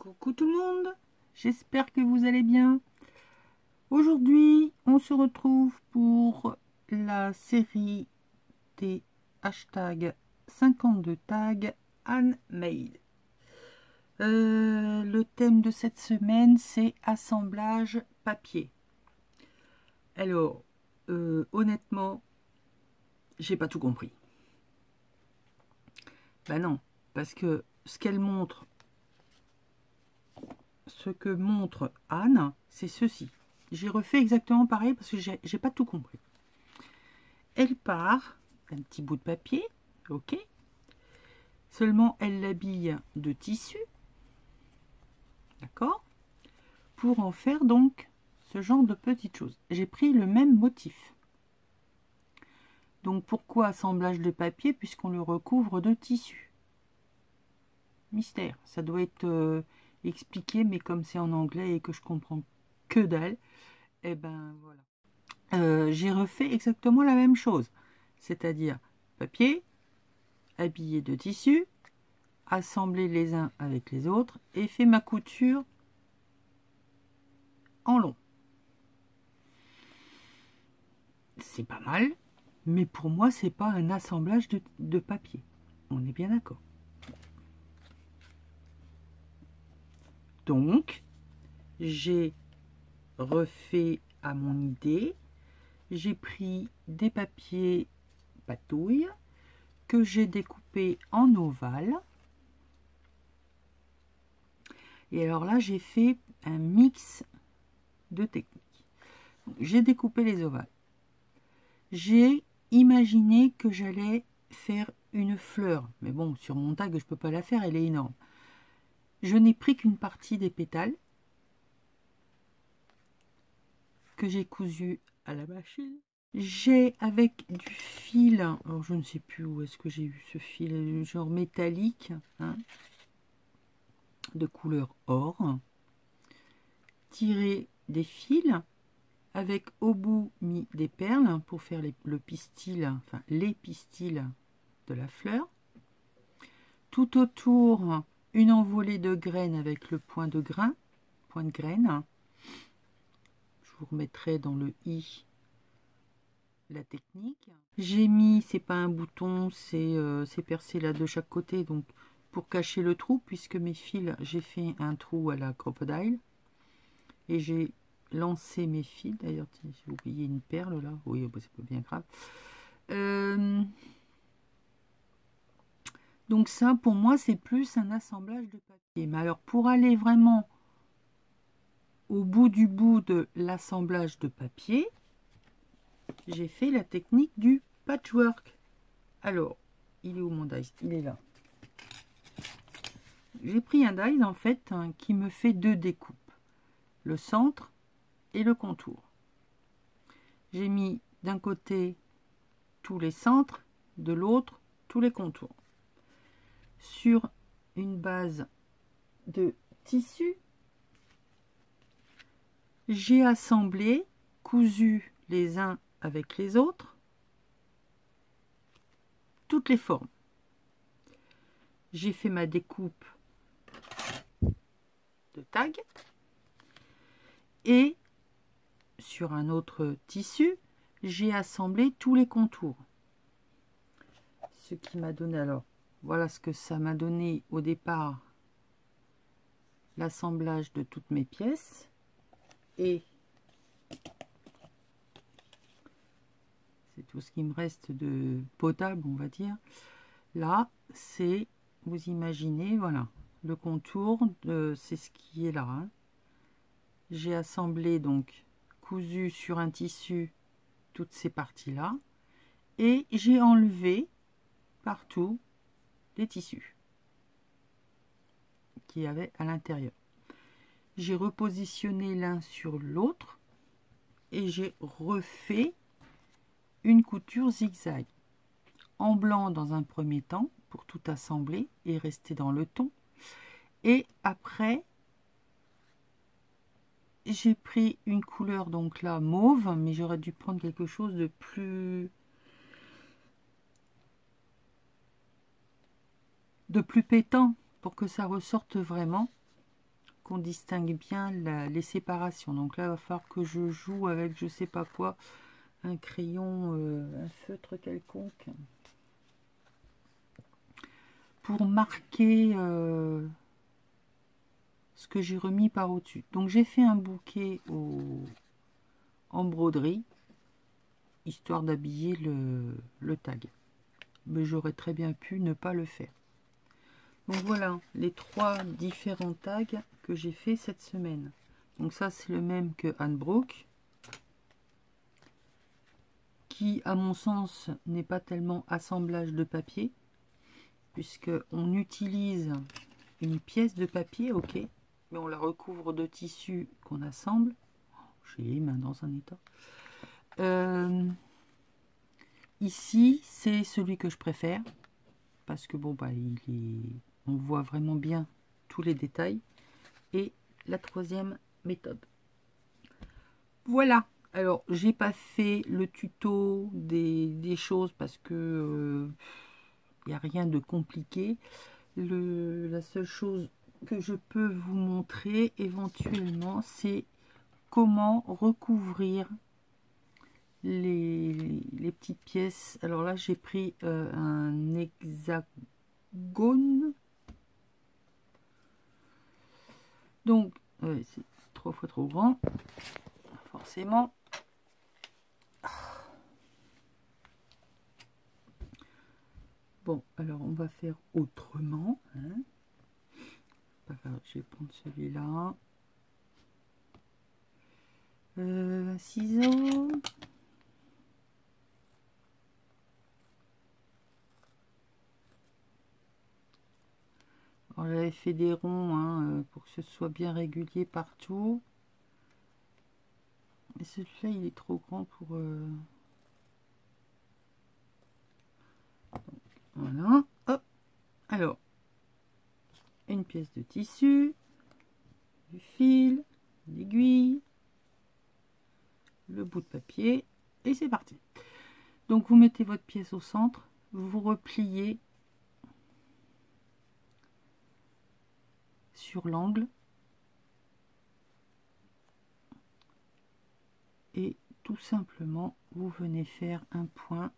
Coucou tout le monde, j'espère que vous allez bien. Aujourd'hui, on se retrouve pour la série des hashtags 52 tags handmade. Le thème de cette semaine, c'est assemblage papier. Alors, honnêtement, j'ai pas tout compris. Ben non, parce que ce que montre Anne, c'est ceci. J'ai refait exactement pareil parce que j'ai pas tout compris. Elle part d'un petit bout de papier, ok. Seulement, elle l'habille de tissu, d'accord, pour en faire donc ce genre de petites choses. J'ai pris le même motif. Donc pourquoi assemblage de papier puisqu'on le recouvre de tissu? Mystère. Ça doit être expliqué, mais comme c'est en anglais et que je comprends que dalle, et ben voilà. J'ai refait exactement la même chose, c'est-à-dire papier, habillé de tissu, assemblé les uns avec les autres et fait ma couture en long. C'est pas mal, mais pour moi c'est pas un assemblage de papier. On est bien d'accord. Donc j'ai refait à mon idée. J'ai pris des papiers patouille que j'ai découpé en ovale. Et alors là, j'ai fait un mix de techniques. J'ai découpé les ovales. J'ai imaginé que j'allais faire une fleur. Mais bon, sur mon tag, je ne peux pas la faire, elle est énorme. Je n'ai pris qu'une partie des pétales que j'ai cousu à la machine. J'ai avec du fil, alors je ne sais plus où est-ce que j'ai eu ce fil, genre métallique, hein, de couleur or, tiré des fils avec au bout mis des perles pour faire le pistil, enfin les pistils de la fleur. Tout autour, une envolée de graines avec le point de grain, point de graine. Je vous remettrai dans le i la technique. J'ai mis, c'est pas un bouton, c'est percé là de chaque côté, donc pour cacher le trou, puisque mes fils, j'ai fait un trou à la crocodile et j'ai lancé mes fils. D'ailleurs, j'ai oublié une perle là. Oui, bah, c'est pas bien grave. Donc ça, pour moi, c'est plus un assemblage de papier. Mais alors, pour aller vraiment au bout du bout de l'assemblage de papier, j'ai fait la technique du patchwork. Alors, il est où mon dies? Il est là. J'ai pris un dies en fait hein, qui me fait deux découpes. Le centre et le contour. J'ai mis d'un côté tous les centres, de l'autre tous les contours. Sur une base de tissu, j'ai assemblé, cousu les uns avec les autres, toutes les formes. J'ai fait ma découpe de tag et sur un autre tissu, j'ai assemblé tous les contours. Ce qui m'a donné, alors, voilà ce que ça m'a donné au départ, l'assemblage de toutes mes pièces. Et c'est tout ce qui me reste de potable, on va dire. Là, c'est, vous imaginez, voilà, le contour, c'est ce qui est là. Hein. J'ai assemblé, donc, cousu sur un tissu, toutes ces parties-là. Et j'ai enlevé partout les tissus qu'il y avait à l'intérieur. J'ai repositionné l'un sur l'autre et j'ai refait une couture zigzag en blanc dans un premier temps pour tout assembler et rester dans le ton, et après j'ai pris une couleur donc là mauve, mais j'aurais dû prendre quelque chose de plus pétant pour que ça ressorte vraiment. qu'on distingue bien les séparations. Donc là, il va falloir que je joue avec je sais pas quoi, un crayon, un feutre quelconque, pour marquer ce que j'ai remis par au-dessus. Donc j'ai fait un bouquet en broderie, histoire d'habiller le tag. Mais j'aurais très bien pu ne pas le faire. Donc voilà les 3 différents tags que j'ai fait cette semaine. Donc ça c'est le même que Anne Brook, qui à mon sens n'est pas tellement assemblage de papier, puisque on utilise une pièce de papier, ok, mais on la recouvre de tissu qu'on assemble. J'ai les mains dans un état. Ici c'est celui que je préfère, parce que bon bah on voit vraiment bien tous les détails. Et la 3e méthode. Voilà. Alors j'ai pas fait le tuto des choses parce que il n'y a rien de compliqué. La seule chose que je peux vous montrer éventuellement, c'est comment recouvrir les petites pièces. Alors là j'ai pris un hexagone. Donc, c'est 3 fois trop grand, forcément. Bon, alors on va faire autrement. Hein. Je vais prendre celui-là. Un ciseau. On avait fait des ronds hein, pour que ce soit bien régulier partout. Et celui-là, il est trop grand pour... Voilà. Hop. Alors, une pièce de tissu, du fil, l'aiguille, le bout de papier, et c'est parti. Donc, vous mettez votre pièce au centre, vous repliez sur l'angle et tout simplement vous venez faire un point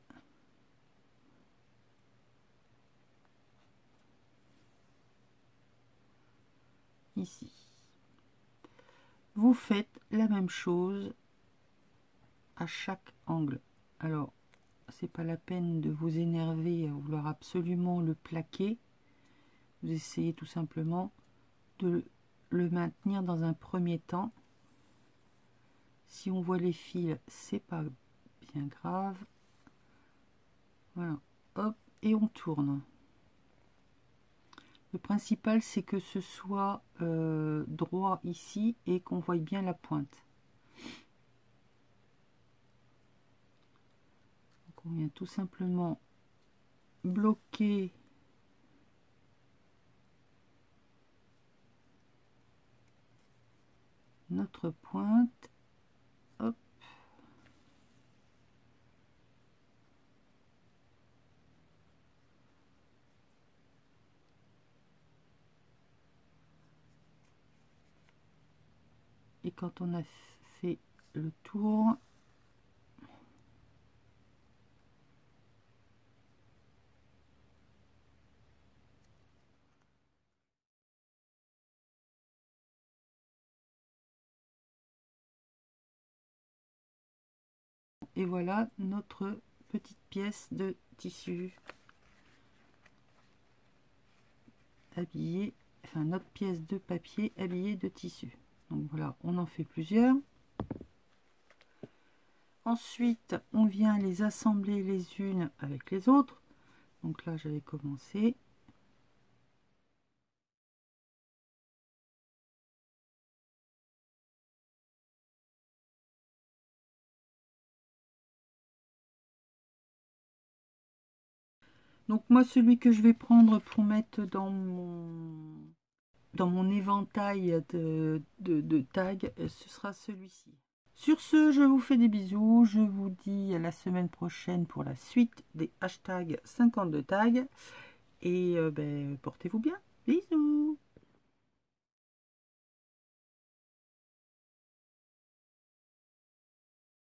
ici. Vous faites la même chose à chaque angle. Alors c'est pas la peine de vous énerver à vouloir absolument le plaquer, vous essayez tout simplement de le maintenir dans un premier temps. Si on voit les fils, c'est pas bien grave. Voilà, hop, et on tourne. Le principal, c'est que ce soit droit ici et qu'on voie bien la pointe. Donc on vient tout simplement bloquer notre pointe. Hop. Et quand on a fait le tour, et voilà notre petite pièce de tissu habillée, enfin notre pièce de papier habillée de tissu. Donc voilà, on en fait plusieurs. Ensuite, on vient les assembler les unes avec les autres. Donc là, j'avais commencé. Donc moi, celui que je vais prendre pour mettre dans mon éventail de tags, ce sera celui-ci. Sur ce, je vous fais des bisous. Je vous dis à la semaine prochaine pour la suite des hashtags 52 tags. Et portez-vous bien. Bisous.